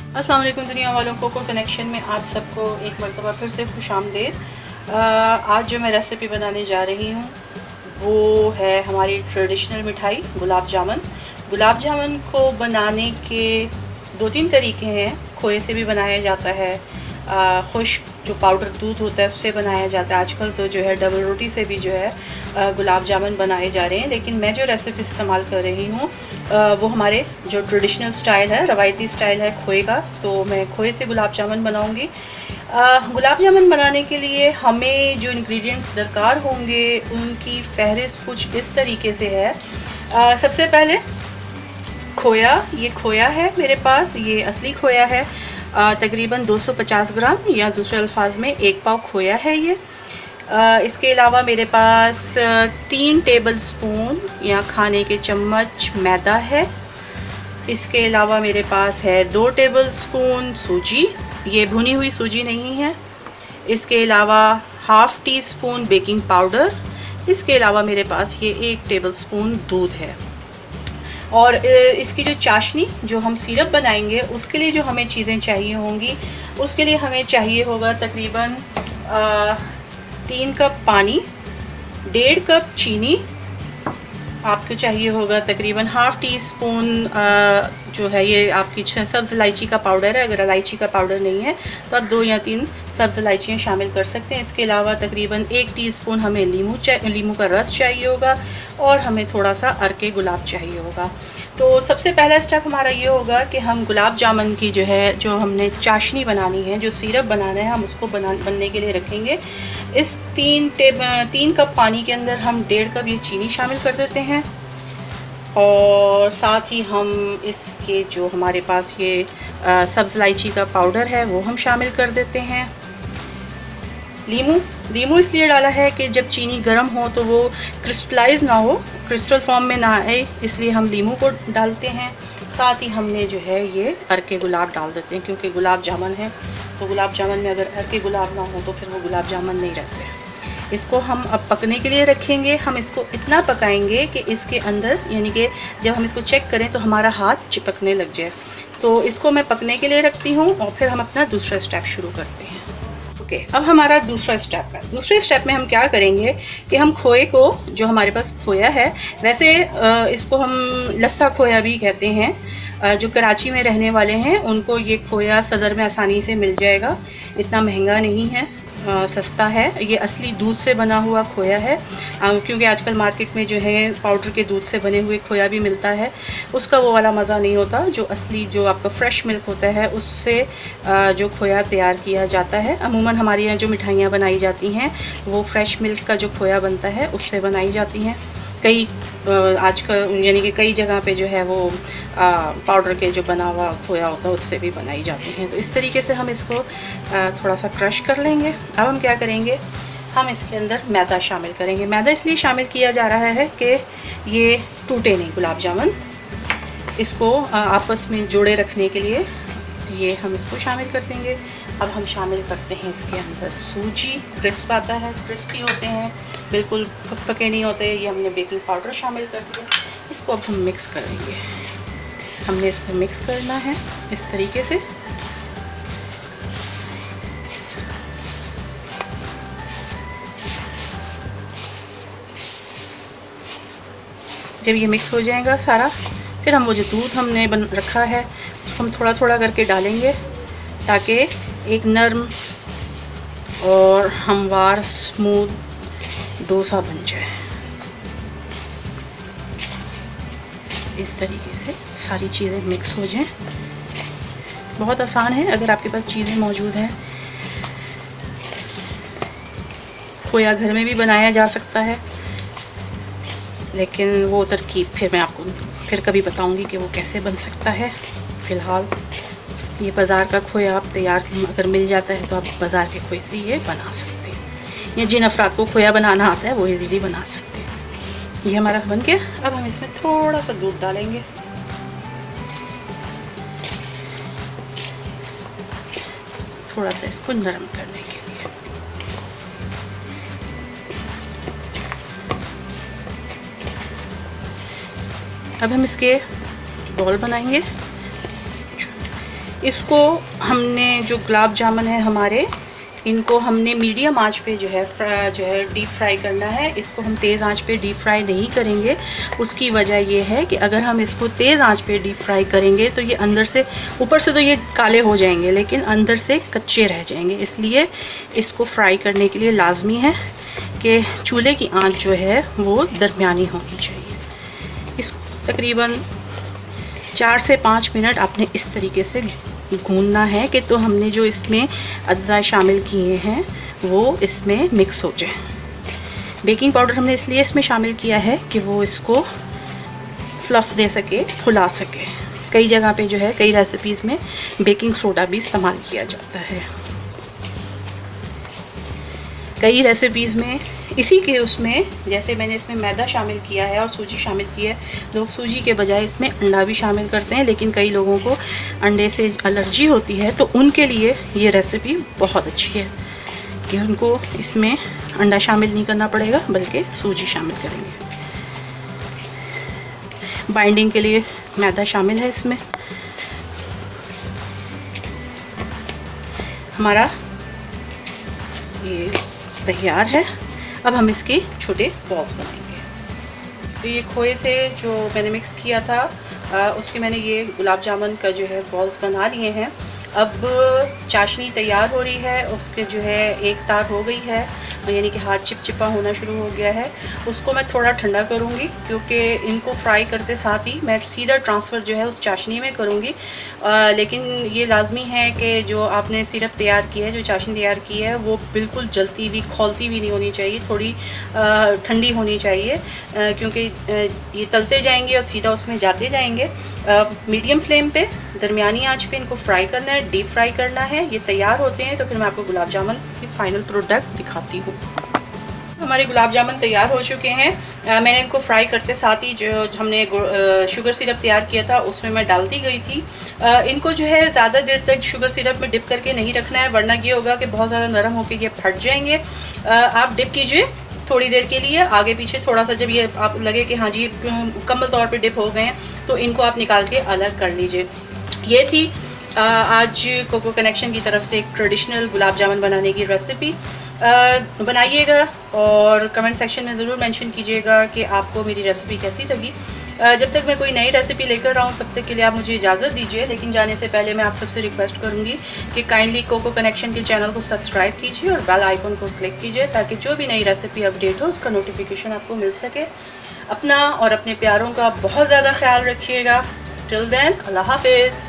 अस्सलाम वालेकुम दुनिया वालों को कनेक्शन में आप सबको एक मरतबा फिर से खुशामदीद। आज जो मैं रेसिपी बनाने जा रही हूँ वो है हमारी ट्रेडिशनल मिठाई गुलाब जामुन। गुलाब जामुन को बनाने के 2-3 तरीके हैं। खोए से भी बनाया जाता है, खुश्क जो पाउडर दूध होता है उससे बनाया जाता है। आजकल तो जो है डबल रोटी से भी जो है गुलाब जामुन बनाए जा रहे हैं, लेकिन मैं जो रेसिपी इस्तेमाल कर रही हूँ वो हमारे जो ट्रेडिशनल स्टाइल है, रवायती स्टाइल है खोए का। तो मैं खोए से गुलाब जामुन बनाऊँगी। गुलाब जामुन बनाने के लिए हमें जो इंग्रेडिएंट्स दरकार होंगे उनकी फहरिस्त कुछ इस तरीके से है। सबसे पहले खोया, ये खोया है मेरे पास, ये असली खोया है। तकरीबन 250 ग्राम या दूसरे अल्फाज में 1 पाव खोया है ये। इसके अलावा मेरे पास 3 टेबल स्पून या खाने के चम्मच मैदा है। इसके अलावा मेरे पास है 2 टेबल स्पून सूजी, ये भुनी हुई सूजी नहीं है। इसके अलावा half tea spoon baking powder. इसके अलावा मेरे पास ये 1 टेबल स्पून दूध है। और इसकी जो चाशनी, जो हम सिरप बनाएंगे उसके लिए जो हमें चीज़ें चाहिए होंगी, उसके लिए हमें चाहिए होगा तकरीबन 3 कप पानी, 1.5 कप चीनी, आपको चाहिए होगा तकरीबन हाफ़ टी स्पून जो है ये आपकी सब्ज़ इलायची का पाउडर है। अगर इलायची का पाउडर नहीं है तो आप 2 या 3 सब्ज़ इलायचियाँ शामिल कर सकते हैं। इसके अलावा तकरीबन 1 टीस्पून हमें लीमू का रस चाहिए होगा और हमें थोड़ा सा अरके गुलाब चाहिए होगा। तो सबसे पहला स्टेप हमारा ये होगा कि हम गुलाब जामुन की जो है, जो हमने चाशनी बनानी है, जो सिरप बनाना है, हम उसको बनने के लिए रखेंगे। इस 3 कप पानी के अंदर हम 1.5 कप ये चीनी शामिल कर देते हैं और साथ ही हम इसके जो हमारे पास ये सब्ज़ इलायची का पाउडर है वो हम शामिल कर देते हैं। लीमू इसलिए डाला है कि जब चीनी गर्म हो तो वो क्रिस्टलाइज ना हो, क्रिस्टल फॉर्म में ना आए, इसलिए हम लीमू को डालते हैं। साथ ही हमने जो है ये अरके गुलाब डाल देते हैं, क्योंकि गुलाब जामुन है तो गुलाब जामुन में अगर अरके गुलाब ना हो तो फिर वो गुलाब जामुन नहीं रहते। इसको हम अब पकने के लिए रखेंगे। हम इसको इतना पकाएंगे कि इसके अंदर, यानी कि जब हम इसको चेक करें तो हमारा हाथ चिपकने लग जाए। तो इसको मैं पकने के लिए रखती हूँ और फिर हम अपना दूसरा स्टेप शुरू करते हैं। ओके, अब हमारा दूसरा स्टेप है। दूसरे स्टेप में हम क्या करेंगे कि हम खोए को, जो हमारे पास खोया है, वैसे इसको हम लस्सा खोया भी कहते हैं। जो कराची में रहने वाले हैं उनको ये खोया सदर में आसानी से मिल जाएगा, इतना महंगा नहीं है, सस्ता है। ये असली दूध से बना हुआ खोया है, क्योंकि आजकल मार्केट में जो है पाउडर के दूध से बने हुए खोया भी मिलता है, उसका वो वाला मज़ा नहीं होता। जो असली, जो आपका फ्रेश मिल्क होता है उससे जो खोया तैयार किया जाता है। अमूमन हमारे यहाँ जो मिठाइयाँ बनाई जाती हैं वो फ्रेश मिल्क का जो खोया बनता है उससे बनाई जाती हैं। कई आजकल यानी कि कई जगह पे जो है वो पाउडर के जो बना हुआ खोया होता है उससे भी बनाई जाती हैं। तो इस तरीके से हम इसको थोड़ा सा क्रश कर लेंगे। अब हम क्या करेंगे, हम इसके अंदर मैदा शामिल करेंगे। मैदा इसलिए शामिल किया जा रहा है कि ये टूटे नहीं गुलाब जामुन, इसको आपस में जोड़े रखने के लिए ये हम इसको शामिल कर देंगे। अब हम शामिल करते हैं इसके अंदर सूजी, क्रिस्प आता है, क्रिस्पी होते हैं, बिल्कुल पके नहीं होते। ये हमने बेकिंग पाउडर शामिल कर दिया। इसको अब हम मिक्स करेंगे। हमने इसको मिक्स करना है इस तरीके से। जब ये मिक्स हो जाएगा सारा, फिर हम वो जो दूध हमने रखा है उसको हम थोड़ा थोड़ा करके डालेंगे ताकि एक नरम और हमवार स्मूथ डोसा बन जाए। इस तरीके से सारी चीज़ें मिक्स हो जाएं। बहुत आसान है अगर आपके पास चीज़ें मौजूद हैं। खोया घर में भी बनाया जा सकता है, लेकिन वो तरकीब फिर मैं आपको फिर कभी बताऊंगी कि वो कैसे बन सकता है। फ़िलहाल ये बाज़ार का खोया आप तैयार अगर मिल जाता है तो आप बाज़ार के खोए से ये बना सकते हैं, या जिन अफराद को खोया बनाना आता है वो इजीली बना सकते हैं। ये हमारा बन गया। अब हम इसमें थोड़ा सा दूध डालेंगे। थोड़ा सा इसको नरम करने के लिए। अब हम इसके बॉल बनाएंगे। इसको हमने जो गुलाब जामुन है हमारे, इनको हमने मीडियम आंच पे जो है डीप फ्राई करना है। इसको हम तेज़ आंच पे डीप फ्राई नहीं करेंगे। उसकी वजह ये है कि अगर हम इसको तेज़ आंच पे डीप फ्राई करेंगे तो ये अंदर से, ऊपर से तो ये काले हो जाएंगे लेकिन अंदर से कच्चे रह जाएंगे। इसलिए इसको फ्राई करने के लिए लाजमी है कि चूल्हे की आंच जो है वो दरमियानी होनी चाहिए। इस तकरीबन 4 से 5 मिनट आपने इस तरीके से भूनना है कि तो हमने जो इसमें अज्जा शामिल किए हैं वो इसमें मिक्स हो जाए। बेकिंग पाउडर हमने इसलिए इसमें शामिल किया है कि वो इसको फ्लफ़ दे सके, फुला सके। कई जगह पे जो है, कई रेसिपीज़ में बेकिंग सोडा भी इस्तेमाल किया जाता है। कई रेसिपीज़ में इसी के उसमें, जैसे मैंने इसमें मैदा शामिल किया है और सूजी शामिल की है, लोग सूजी के बजाय इसमें अंडा भी शामिल करते हैं, लेकिन कई लोगों को अंडे से एलर्जी होती है तो उनके लिए ये रेसिपी बहुत अच्छी है कि उनको इसमें अंडा शामिल नहीं करना पड़ेगा बल्कि सूजी शामिल करेंगे। बाइंडिंग के लिए मैदा शामिल है इसमें। हमारा ये तैयार है। अब हम इसके छोटे बॉल्स बनाएंगे। तो ये खोए से जो मैंने मिक्स किया था उसके मैंने ये गुलाब जामुन का जो है बॉल्स बना लिए हैं। अब चाशनी तैयार हो रही है, उसके जो है एक तार हो गई है, यानी कि हाथ चिपचिपा होना शुरू हो गया है। उसको मैं थोड़ा ठंडा करूँगी क्योंकि इनको फ्राई करते साथ ही मैं सीधा ट्रांसफ़र जो है उस चाशनी में करूँगी। लेकिन ये लाजमी है कि जो आपने सिरप तैयार की है, जो चाशनी तैयार की है, वो बिल्कुल जलती हुई, खौलती भी नहीं होनी चाहिए, थोड़ी ठंडी होनी चाहिए क्योंकि ये तलते जाएंगे और सीधा उसमें जाते जाएंगे। मीडियम फ्लेम पे, दरमियानी आंच पे इनको फ्राई करना है, डीप फ्राई करना है। ये तैयार होते हैं तो फिर मैं आपको गुलाब जामुन की फ़ाइनल प्रोडक्ट दिखाती हूँ। हमारे गुलाब जामुन तैयार हो चुके हैं। मैंने इनको फ्राई करते साथ ही जो हमने शुगर सिरप तैयार किया था उसमें मैं डालती गई थी। इनको जो है ज़्यादा देर तक शुगर सिरप में डिप करके नहीं रखना है, वरना ये होगा कि बहुत ज़्यादा नरम होकर ये फट जाएंगे। आप डिप कीजिए थोड़ी देर के लिए आगे पीछे, थोड़ा सा जब ये आप लगे कि हाँ जी मुकम्मल तौर पे डिप हो गए हैं तो इनको आप निकाल के अलग कर लीजिए। ये थी आज कोको कनेक्शन की तरफ से एक ट्रेडिशनल गुलाब जामुन बनाने की रेसिपी। बनाइएगा और कमेंट सेक्शन में ज़रूर मेंशन कीजिएगा कि आपको मेरी रेसिपी कैसी लगी। जब तक मैं कोई नई रेसिपी लेकर आऊँ तब तक के लिए आप मुझे इजाज़त दीजिए, लेकिन जाने से पहले मैं आप सबसे रिक्वेस्ट करूँगी कि काइंडली कोको कनेक्शन के चैनल को सब्सक्राइब कीजिए और बेल आइकन को क्लिक कीजिए ताकि जो भी नई रेसिपी अपडेट हो उसका नोटिफिकेशन आपको मिल सके। अपना और अपने प्यारों का बहुत ज़्यादा ख्याल रखिएगा। टिल देन, अल्लाह हाफिज़।